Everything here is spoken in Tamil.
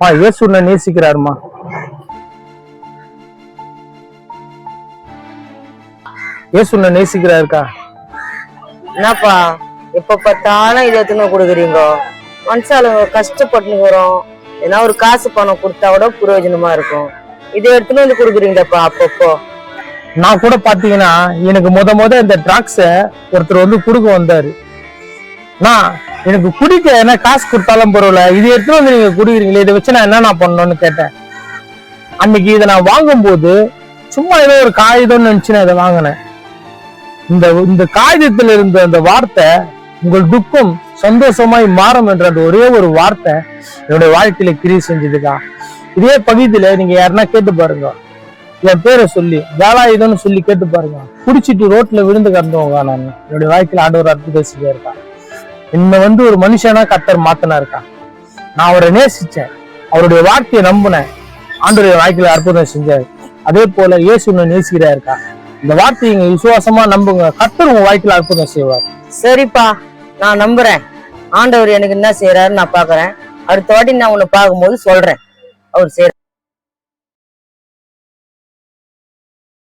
இயேசு உன்னை நேசிக்கிறாருமா. இயேசு உன்னை நேசிக்கிறாருக்கா. என்னப்பா எப்ப பார்த்தாலும் இதை எத்தனை கொடுக்குறீங்க? மனுஷாலுங்க கஷ்டப்பட்டுக்கிறோம், ஏன்னா ஒரு காசு பணம் கொடுத்தா கூட பிரயோஜனமா இருக்கும். இதை எடுத்துன்னு வந்து கொடுக்குறீங்கப்பா அப்பப்போ. நான் கூட பாத்தீங்கன்னா எனக்கு முத இந்த டிராக்ஸ ஒருத்தர் வந்து குடுக்க வந்தாரு. நான் எனக்கு குடிக்க என்ன காசு கொடுத்தாலும் பரவாயில்ல, இது எடுத்துட்டு வந்து நீங்க குடிக்கிறீங்களே, இதை வச்சு நான் என்ன பண்ணணும்னு கேட்டேன். அன்னைக்கு இதை நான் வாங்கும் போது சும்மா ஏதோ ஒரு காகிதம்னு நினைச்சு நான் இதை வாங்கினேன். இந்த காகிதத்துல இருந்த அந்த வார்த்தை, உங்கள் துக்கம் சந்தோஷமாய் மாறும் என்ற அந்த ஒரே ஒரு வார்த்தை என்னுடைய வாழ்க்கையில கிரி செஞ்சதுக்கா. இதே பகுதியில நீங்க யாருன்னா கேட்டு பாருங்க, என் பேரை சொல்லி வேலாயுதம்னு சொல்லி கேட்டு பாருங்க. குடிச்சிட்டு ரோட்ல விழுந்து கிடந்தவங்க நான் என்னுடைய வாழ்க்கையில ஆண்டவர் அற்புதம் செஞ்சா இருக்கா. என்னை வந்து ஒரு மனுஷனா கர்த்தர் மாத்தினா இருக்கா. நான் அவரை நேசிச்சேன், அவருடைய வார்த்தையை நம்பினேன், ஆண்டவருடைய வாழ்க்கையில அற்புதம் செஞ்சாரு. அதே போல இயேசு உன்னை நேசிக்கிறா இருக்கா. இந்த வார்த்தையை நீங்க விசுவாசமா நம்புங்க, கர்த்தர் உங்க வாழ்க்கையில அற்புதம் செய்வார். சரிப்பா, நான் நம்புறேன். ஆண்டவர் எனக்கு என்ன செய்யறாரு நான் பாக்குறேன். அடுத்த வாட்டி நான் உன்னை பார்க்கும்போது சொல்றேன் அவர் செய்யற